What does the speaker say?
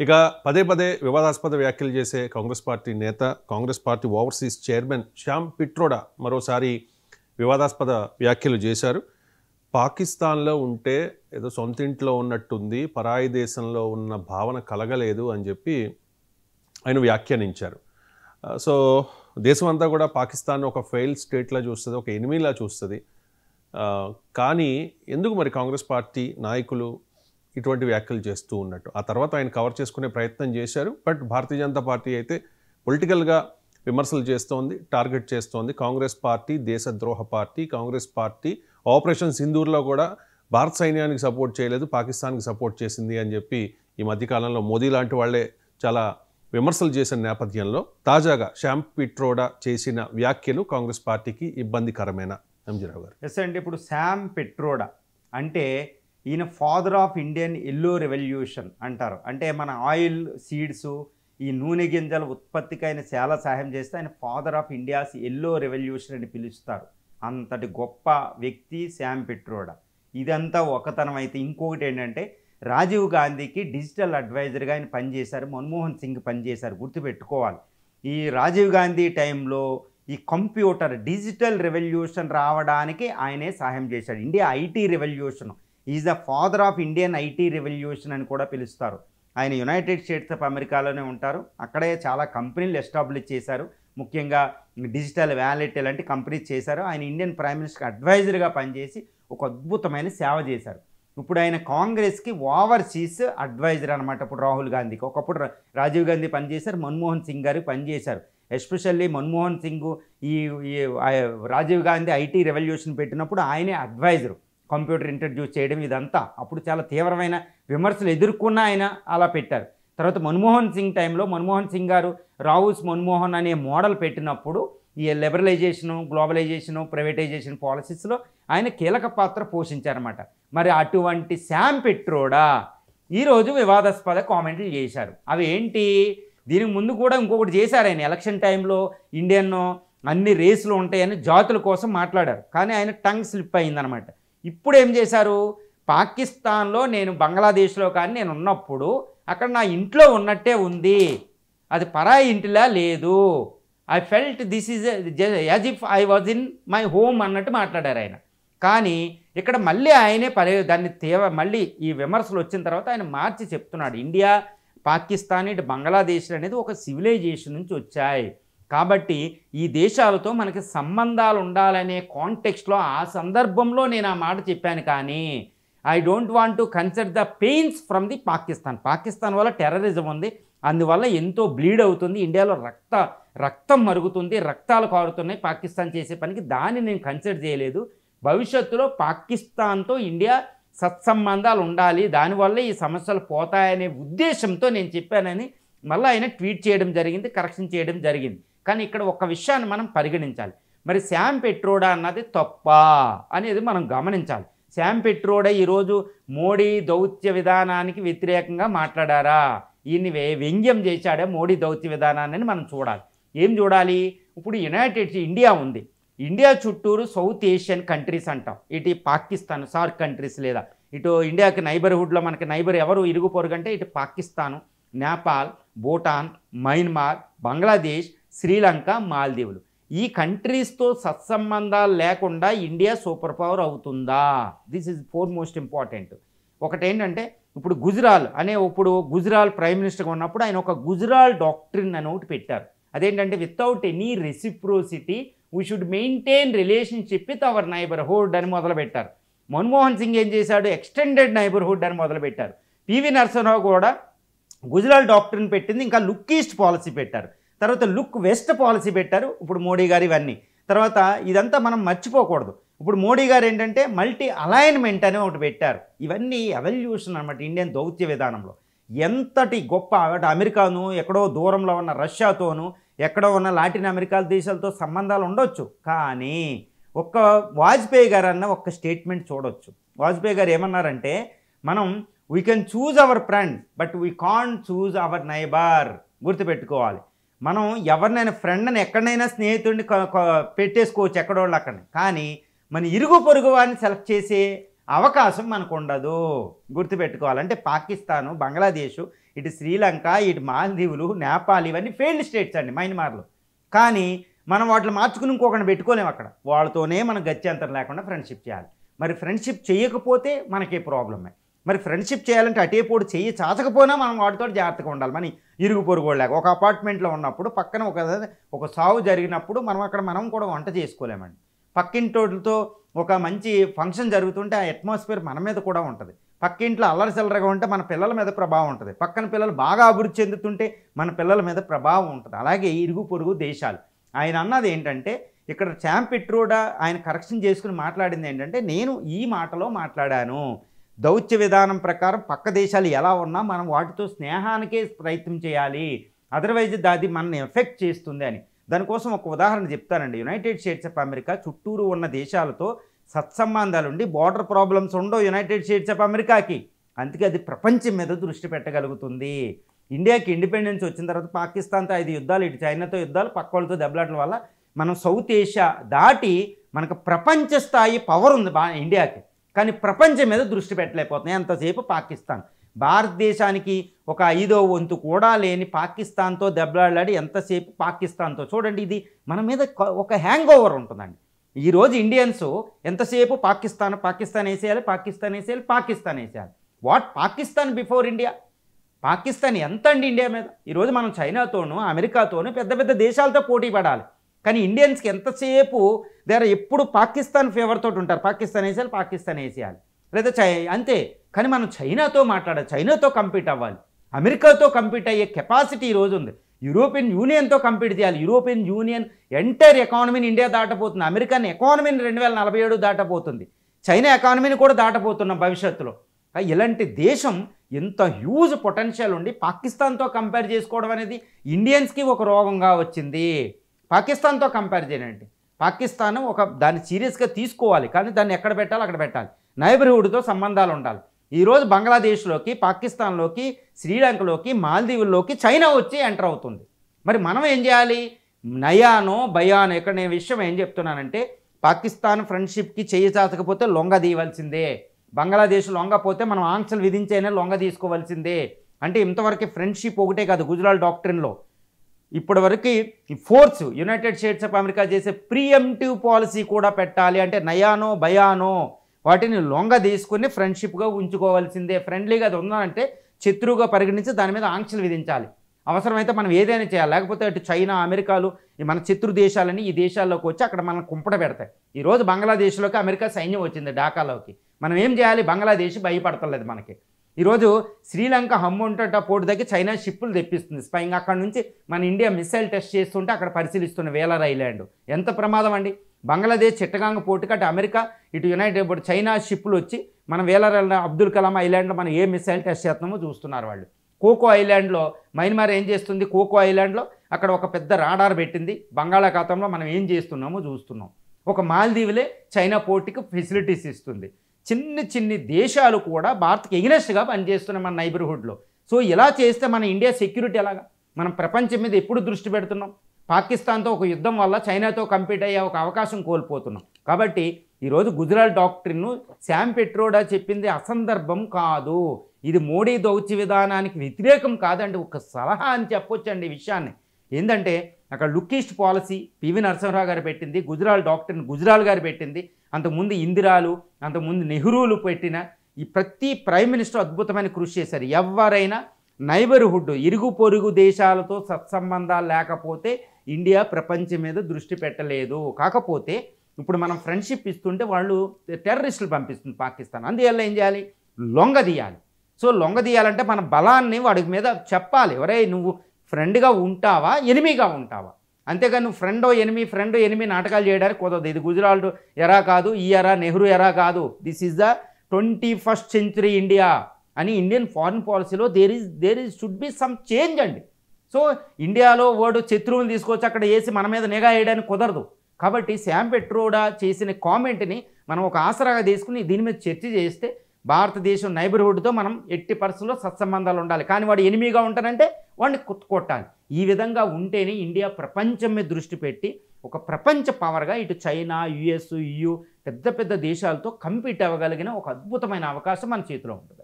ఇక పదే పదే వివాదాస్పద వ్యాఖ్యలు చేసే కాంగ్రెస్ పార్టీ నేత, Congress party overseas chairman Shyam Pitroda మరోసారి వివాదాస్పద వ్యాఖ్యలు చేశారు. పాకిస్తాన్లో ఉంటే ఏదో సొంత ఇంట్లో ఉన్నట్టుంది, పరాయి దేశంలో ఉన్న భావన కలగలేదు అని చెప్పి ఆయన వ్యాఖ్యానించారు. సో దేశం అంతా కూడా పాకిస్తాన్ ఒక ఫెయిల్డ్ స్టేట్లా చూస్తుంది, ఒక ఎనిమీలా చూస్తుంది. కానీ ఎందుకు మరి కాంగ్రెస్ పార్టీ నాయకులు ఇటువంటి వ్యాఖ్యలు చేస్తూ ఉన్నట్టు ఆ తర్వాత ఆయన కవర్ చేసుకునే ప్రయత్నం చేశారు. బట్ భారతీయ జనతా పార్టీ అయితే పొలిటికల్గా విమర్శలు చేస్తోంది, టార్గెట్ చేస్తోంది. కాంగ్రెస్ పార్టీ దేశద్రోహ పార్టీ, కాంగ్రెస్ పార్టీ ఆపరేషన్ సింధూర్లో కూడా భారత సైన్యానికి సపోర్ట్ చేయలేదు, పాకిస్తాన్కి సపోర్ట్ చేసింది అని చెప్పి ఈ మధ్యకాలంలో మోదీ లాంటి వాళ్ళే చాలా విమర్శలు చేసిన నేపథ్యంలో తాజాగా శ్యామ్ పిట్రోడా చేసిన వ్యాఖ్యలు కాంగ్రెస్ పార్టీకి ఇబ్బందికరమేనా? ఎంజీరావు గారు. ఎస్ అండి, ఇప్పుడు శ్యామ్ పిట్రోడా అంటే ఈయన father of Indian yellow revolution అంటారు. అంటే మన ఆయిల్ సీడ్స్, ఈ నూనె గింజల ఉత్పత్తికి ఆయన చాలా సహాయం చేస్తే ఆయన father of India's yellow revolution అని పిలుస్తారు. అంతటి గొప్ప వ్యక్తి శ్యామ్ పిట్రోడా. ఇదంతా ఒకతనం అయితే ఇంకొకటి ఏంటంటే రాజీవ్ గాంధీకి డిజిటల్ అడ్వైజర్గా ఆయన పనిచేశారు, మన్మోహన్ సింగ్ పనిచేశారు. గుర్తుపెట్టుకోవాలి, ఈ రాజీవ్ గాంధీ టైంలో ఈ కంప్యూటర్ డిజిటల్ రెవల్యూషన్ రావడానికి ఆయనే సహాయం చేశాడు. India IT revolution, is the father of Indian IT revolution అని కూడా పిలుస్తారు. ఆయన యునైటెడ్ స్టేట్స్ ఆఫ్ అమెరికాలోనే ఉంటారు, అక్కడే చాలా కంపెనీలు ఎస్టాబ్లిష్ చేశారు, ముఖ్యంగా డిజిటల్ వ్యాలెట్ ఇలాంటి కంపెనీస్ చేశారు. ఆయన ఇండియన్ ప్రైమ్ మినిస్టర్ అడ్వైజర్గా పనిచేసి ఒక అద్భుతమైన సేవ చేశారు. ఇప్పుడు ఆయన కాంగ్రెస్కి ఓవర్సీస్ అడ్వైజర్ అనమాట. ఇప్పుడు రాహుల్ గాంధీకి, ఒకప్పుడు రాజీవ్ గాంధీ పనిచేశారు, మన్మోహన్ సింగ్ గారికి పనిచేశారు. ఎస్పెషల్లీ మన్మోహన్ సింగ్ ఈ రాజీవ్ గాంధీ ఐటీ రెవల్యూషన్ పెట్టినప్పుడు ఆయనే అడ్వైజరు, కంప్యూటర్ ఇంట్రడ్యూస్ చేయడం ఇదంతా. అప్పుడు చాలా తీవ్రమైన విమర్శలు ఎదుర్కొన్న ఆయన అలా పెట్టారు. తర్వాత మన్మోహన్ సింగ్ టైంలో మన్మోహన్ సింగ్ గారు రావుస్ మన్మోహన్ అనే మోడల్ పెట్టినప్పుడు ఈ లిబరలైజేషను, గ్లోబలైజేషను, ప్రైవేటైజేషన్ పాలసీస్లో ఆయన కీలక పాత్ర పోషించారన్నమాట. మరి అటువంటి శ్యామ్ పిట్రోడా ఈరోజు వివాదాస్పద కామెంట్లు చేశారు. అవి ఏంటి? దీనికి ముందు కూడా ఇంకొకటి చేశారు ఆయన. ఎలక్షన్ టైంలో ఇండియన్ అన్ని రేసులు ఉంటాయని జాతుల కోసం మాట్లాడారు, కానీ ఆయన టంగ్ స్లిప్ అయిందనమాట. ఇప్పుడు ఏం చేశారు? పాకిస్తాన్లో నేను బంగ్లాదేశ్లో కానీ నేను ఉన్నప్పుడు అక్కడ నా ఇంట్లో ఉన్నట్టే ఉంది, అది పరాయి ఇంటిలా లేదు, I felt this is as if I was in my home అన్నట్టు మాట్లాడారు ఆయన. కానీ ఇక్కడ మళ్ళీ ఆయనే దాన్ని మళ్ళీ ఈ విమర్శలు వచ్చిన తర్వాత ఆయన మార్చి చెప్తున్నాడు, ఇండియా, పాకిస్తాన్, ఇటు బంగ్లాదేశ్ అనేది ఒక సివిలైజేషన్ నుంచి వచ్చాయి కాబట్టి ఈ దేశాలతో మనకి సంబంధాలు ఉండాలనే కాంటెక్స్ట్లో ఆ సందర్భంలో నేను ఆ మాట చెప్పాను. కానీ I don't want to consider the pains from the Pakistan వల్ల టెర్రరిజం ఉంది, అందువల్ల ఎంతో బ్లీడ్ అవుతుంది, ఇండియాలో రక్తం మరుగుతుంది, రక్తాలు కారుతున్నాయి పాకిస్తాన్ చేసే పనికి, దాన్ని నేను కన్సిడర్ చేయలేదు. భవిష్యత్తులో పాకిస్తాన్తో ఇండియా సత్సంబంధాలు ఉండాలి, దానివల్ల ఈ సమస్యలు పోతాయనే ఉద్దేశంతో నేను చెప్పానని మళ్ళీ ఆయన ట్వీట్ చేయడం జరిగింది, కరెక్షన్ చేయడం జరిగింది. కానీ ఇక్కడ ఒక విషయాన్ని మనం పరిగణించాలి. మరి శ్యామ్ పిట్రోడా అన్నది తప్ప అనేది మనం గమనించాలి. శ్యామ్ పిట్రోడా ఈరోజు మోడీ దౌత్య విధానానికి వ్యతిరేకంగా మాట్లాడారా, ఈయన్ని వ్యంగ్యం చేశాడా మోడీ దౌత్య విధానాన్ని మనం చూడాలి. ఏం చూడాలి? ఇప్పుడు ఇండియా ఉంది, ఇండియా చుట్టూరు సౌత్ ఏషియన్ కంట్రీస్ అంటాం, ఇటు పాకిస్తాన్, సార్క్ కంట్రీస్, లేదా ఇటు ఇండియాకి నైబర్హుడ్లో మనకి నైబర్ ఎవరు ఇరుగు పొరుగు అంటే ఇటు పాకిస్తాను, నేపాల్, భూటాన్, మయన్మార్, బంగ్లాదేశ్, శ్రీలంక, మాల్దీవులు. ఈ కంట్రీస్తో సత్సంబంధాలు లేకుండా ఇండియా సూపర్ పవర్ అవుతుందా? This is most important. ఒకటేంటంటే ఇప్పుడు గుజరాల్ ప్రైమ్ మినిస్టర్గా ఉన్నప్పుడు ఆయన ఒక గుజరాల్ డాక్ట్రిన్ అని ఒకటి పెట్టారు. అదేంటంటే without any reciprocity we should maintain relationship with our neighbourhood అని మొదలుపెట్టారు. మన్మోహన్ సింగ్ ఏం చేశాడు? ఎక్స్టెండెడ్ నైబర్హుడ్ అని మొదలుపెట్టారు. పివి నరసింహరావు కూడా గుజరాల్ డాక్ట్రిన్ పెట్టింది, ఇంకా లుక్ ఈస్ట్ పాలసీ పెట్టారు, తర్వాత లుక్ వెస్ట్ పాలసీ పెట్టారు, ఇప్పుడు మోడీ గారు ఇవన్నీ. తర్వాత ఇదంతా మనం మర్చిపోకూడదు. ఇప్పుడు మోడీ గారు ఏంటంటే మల్టీ అలైన్మెంట్ అని ఒకటి పెట్టారు. ఇవన్నీ ఎవల్యూషన్ అన్నమాట ఇండియన్ దౌత్య విధానంలో. ఎంతటి గొప్ప అమెరికాను, ఎక్కడో దూరంలో ఉన్న రష్యాతోనూ, ఎక్కడో ఉన్న లాటిన్ అమెరికా దేశాలతో సంబంధాలు ఉండొచ్చు, కానీ ఒక్క వాజ్పేయి గారు అన్న ఒక్క స్టేట్మెంట్ చూడొచ్చు. వాజ్పేయి గారు ఏమన్నారంటే, మనం we can choose our friend but we can't choose our neighbour. గుర్తుపెట్టుకోవాలి, మనం ఎవరినైనా ఫ్రెండ్ని ఎక్కడైనా స్నేహితుడిని పెట్టేసుకోవచ్చు ఎక్కడోళ్ళు అక్కడనే, కానీ మన ఇరుగు పొరుగు వారిని సెలెక్ట్ చేసే అవకాశం మనకు ఉండదు. గుర్తుపెట్టుకోవాలంటే పాకిస్తాను, బంగ్లాదేశ్, ఇటు శ్రీలంక, ఇటు మాల్దీవులు, నేపాల్ ఇవన్నీ ఫెయిల్డ్ స్టేట్స్ అండి మయన్మార్లో. కానీ మనం వాటిని మార్చుకుని ఇంకొకరిని పెట్టుకోలేము అక్కడ. వాళ్ళతోనే మనం గత్యంతరం లేకుండా ఫ్రెండ్షిప్ చేయాలి. మరి ఫ్రెండ్షిప్ చేయకపోతే మనకే ప్రాబ్లమే. మరి ఫ్రెండ్షిప్ చేయాలంటే అటేపోడు చెయ్యి చాచకపోయినా మనం వాటితో జాగ్రత్తగా ఉండాలి. మన ఇరుగు పొరుగు లేక ఒక అపార్ట్మెంట్లో ఉన్నప్పుడు పక్కన ఒక సావు జరిగినప్పుడు మనం కూడా వంట చేసుకోలేమండి. పక్కింటోళ్ళతో ఒక మంచి ఫంక్షన్ జరుగుతుంటే ఆ అట్మాస్ఫియర్ మన మీద కూడా ఉంటుంది. పక్కింట్లో అల్లరి చిల్లరగా ఉంటే మన పిల్లల మీద ప్రభావం ఉంటుంది. పక్కన పిల్లలు బాగా అభివృద్ధి చెందుతుంటే మన పిల్లల మీద ప్రభావం ఉంటుంది. అలాగే ఇరుగు పొరుగు దేశాలు. ఆయన అన్నది ఏంటంటే ఇక్కడ శామ్ పిట్రోడా ఆయన కరెక్షన్ చేసుకుని మాట్లాడింది ఏంటంటే, నేను ఈ మాటలో మాట్లాడాను, దౌత్య విధానం ప్రకారం పక్క దేశాలు ఎలా ఉన్నా మనం వాటితో స్నేహానికే ప్రయత్నం చేయాలి, అదర్వైజ్ అది మనల్ని ఎఫెక్ట్ చేస్తుంది అని. దానికోసం ఒక ఉదాహరణ చెప్తానండి. యునైటెడ్ స్టేట్స్ ఆఫ్ అమెరికా చుట్టూరు ఉన్న దేశాలతో సత్సంబంధాలు ఉండి బోర్డర్ ప్రాబ్లమ్స్ ఉండవు యునైటెడ్ స్టేట్స్ ఆఫ్ అమెరికాకి. అందుకే అది ప్రపంచం మీద దృష్టి పెట్టగలుగుతుంది. ఇండియాకి ఇండిపెండెన్స్ వచ్చిన తర్వాత పాకిస్తాన్తో 5 యుద్ధాలు, ఇటు చైనాతో యుద్ధాలు, పక్క వాళ్ళతో దెబ్బలాటల వల్ల మనం సౌత్ ఏషియా దాటి మనకు ప్రపంచ స్థాయి పవర్ ఉంది ఇండియాకి. కానీ ప్రపంచం మీద దృష్టి పెట్టలేకపోతున్నాయి ఎంతసేపు పాకిస్తాన్. భారతదేశానికి ఒక 5వ వంతు కూడా లేని పాకిస్తాన్తో దెబ్బలాడి ఎంతసేపు పాకిస్తాన్తో. చూడండి, ఇది మన మీద ఒక హ్యాంగ్ ఓవర్ ఉంటుందండి. ఈరోజు ఇండియన్స్ ఎంతసేపు పాకిస్తాన్ వేసేయాలి, పాకిస్తాన్ వేసేయాలి. What Pakistan before India? Pakistan ఎంత అండి ఇండియా మీద? ఈరోజు మనం చైనాతోనూ అమెరికాతోనూ పెద్ద పెద్ద దేశాలతో పోటీ పడాలి. కానీ ఇండియన్స్కి ఎంతసేపు ఎప్పుడు పాకిస్తాన్ ఫేవర్ తోటి ఉంటారు. పాకిస్తాన్ వేసేయాలి లేదా అంతే. కానీ మనం చైనాతో మాట్లాడాలి, చైనాతో కంపీట్ అవ్వాలి, అమెరికాతో కంపీట్ అయ్యే కెపాసిటీ ఈరోజు ఉంది. యూరోపియన్ యూనియన్తో కంపీట్ చేయాలి. యూరోపియన్ యూనియన్ ఎంటైర్ ఎకానమీని ఇండియా దాటపోతుంది. అమెరికన్ ఎకానమీని 2047 దాటపోతుంది. చైనా ఎకానమీని కూడా దాటపోతున్నాం భవిష్యత్తులో. ఇలాంటి దేశం ఎంత హ్యూజ్ పొటెన్షియల్ ఉండి పాకిస్తాన్తో కంపేర్ చేసుకోవడం అనేది ఇండియన్స్కి ఒక రోగంగా వచ్చింది. పాకిస్తాన్తో కంపేర్ చేయండి. పాకిస్తాన్ దాన్ని సీరియస్గా తీసుకోవాలి, కానీ దాన్ని ఎక్కడ పెట్టాలి అక్కడ పెట్టాలి. నైబర్హుడ్తో సంబంధాలు ఉండాలి. ఈరోజు బంగ్లాదేశ్లోకి, పాకిస్తాన్లోకి, శ్రీలంకలోకి, మాల్దీవుల్లోకి చైనా వచ్చి ఎంటర్ అవుతుంది. మరి మనం ఏం చేయాలి? నయానో భయానో. ఇక్కడ నేను విషయం ఏం చెప్తున్నానంటే, పాకిస్తాన్ ఫ్రెండ్షిప్కి చేయి చాచకపోతే లొంగ తీయవలసిందే. బంగ్లాదేశ్ లొంగపోతే మనం ఆంక్షలు విధించైనా లొంగ తీసుకోవాల్సిందే. అంటే ఇంతవరకు ఫ్రెండ్షిప్ ఒకటే కాదు, గుజరాల్ డాక్ట్రిన్లో ఇప్పటివరకు force United states of America చేసే ప్రీఎంప్టివ్ పాలసీ కూడా పెట్టాలి. అంటే నయానో భయానో వాటిని లొంగ తీసుకుని ఫ్రెండ్షిప్గా ఉంచుకోవాల్సిందే. ఫ్రెండ్లీగా అది ఉందంటే శత్రువుగా పరిగణించి దాని మీద ఆంక్షలు విధించాలి. అవసరమైతే మనం ఏదైనా చేయాలి. లేకపోతే అటు చైనా, అమెరికాలు మన శత్రు దేశాలని ఈ దేశాల్లోకి వచ్చి అక్కడ మనం కుంపట పెడతాయి. ఈరోజు బంగ్లాదేశ్లోకి అమెరికా సైన్యం వచ్చింది, ఢాకాలోకి. మనం ఏం చేయాలి? బంగ్లాదేశ్ భయపడతలేదు మనకి. ఈరోజు శ్రీలంక హమ్ముంట పోటు దగ్గర చైనా షిప్పులు తెప్పిస్తుంది స్పైంగ్. అక్కడ నుంచి మన ఇండియా మిసైల్ టెస్ట్ చేస్తుంటే అక్కడ పరిశీలిస్తున్న వేలర్ ఐలాండ్. ఎంత ప్రమాదం అండి! బంగ్లాదేశ్ చిట్టగాంగ పోటుకి అటు అమెరికా, ఇటు యునైటెడ్ చైనా షిప్పులు వచ్చి మనం వేలర్ అబ్దుల్ కలాం ఐలాండ్లో మనం ఏ మిసైల్ టెస్ట్ చేస్తున్నామో చూస్తున్నారు వాళ్ళు. కోకో ఐలాండ్లో మయన్మార్ ఏం చేస్తుంది? కోకో ఐలాండ్లో అక్కడ ఒక పెద్ద రాడార్ పెట్టింది. బంగాళాఖాతంలో మనం ఏం చేస్తున్నామో చూస్తున్నాం. ఒక మాల్దీవులే చైనా పోర్టుకి ఫెసిలిటీస్ ఇస్తుంది. చిన్ని దేశాలు కూడా భారత్కి ఎగనెస్ట్గా పనిచేస్తున్నాయి మన నైబర్హుడ్లో. సో ఇలా చేస్తే మన ఇండియా సెక్యూరిటీ ఎలాగా? మనం ప్రపంచం మీద ఎప్పుడు దృష్టి పెడుతున్నాం? పాకిస్తాన్తో ఒక యుద్ధం వల్ల చైనాతో కంపీట్ అయ్యే ఒక అవకాశం కోల్పోతున్నాం. కాబట్టి ఈరోజు గుజరాల్ డాక్ట్రిన్ను శామ్ పిట్రోడా చెప్పింది అసందర్భం కాదు. ఇది మోడీ దౌత్య విధానానికి వ్యతిరేకం కాదండి, ఒక సలహా అని చెప్పొచ్చండి ఈ విషయాన్ని. ఏంటంటే అక్కడ లుకిస్ట్ పాలసీ పివి నరసింహరావు గారు పెట్టింది, గుజరాల్ డాక్ట్రిన్ గుజరాల్ గారు పెట్టింది, అంతకుముందు ఇందిరాలు, అంతకుముందు నెహ్రూలు పెట్టిన ఈ ప్రతి ప్రైమ్ మినిస్టర్ అద్భుతమైన కృషి చేశారు. ఎవరైనా నైబర్హుడ్ ఇరుగు పొరుగు దేశాలతో సత్సంబంధాలు లేకపోతే ఇండియా ప్రపంచం మీద దృష్టి పెట్టలేదు. కాకపోతే ఇప్పుడు మనం ఫ్రెండ్షిప్ ఇస్తుంటే వాళ్ళు టెర్రరిస్టులు పంపిస్తుంది పాకిస్తాన్. అందువల్ల ఏం చేయాలి? లొంగదీయాలి. సో లొంగదీయాలంటే మన బలాన్ని వాడి మీద చెప్పాలి. ఎవరే నువ్వు ఫ్రెండ్గా ఉంటావా, ఎనిమిగా ఉంటావా? అంతేగాని నువ్వు ఫ్రెండ్ ఎనిమి నాటకాలు చేయడానికి కుదరదు. ఇది గుజరాల్ ఎరా కాదు, ఈ ఎరా నెహ్రూ ఎరా కాదు. This is the 21st century India అని ఇండియన్ ఫారిన్ పాలసీలో there is should be some change అండి. సో ఇండియాలో వాడు శత్రువులు తీసుకొచ్చి అక్కడ వేసి మన మీద నిఘా వేయడానికి కుదరదు. కాబట్టి శామ్ పిట్రోడా చేసిన కామెంట్ని మనం ఒక ఆసరాగా తీసుకుని దీని మీద చర్చ చేస్తే భారతదేశం నైబర్హుడ్తో మనం ఎట్టి పరిస్థితుల్లో సత్సంబంధాలు ఉండాలి. కానీ వాడు ఎనిమిగా ఉంటానంటే వాడిని కొట్టాలి. ఈ విధంగా ఉంటేనే ఇండియా ప్రపంచం మీద దృష్టి పెట్టి ఒక ప్రపంచ పవర్గా ఇటు చైనా, యుఎస్, EU పెద్ద పెద్ద దేశాలతో కంపీట్ అవ్వగలిగిన ఒక అద్భుతమైన అవకాశం మన చేతిలో ఉంటుంది.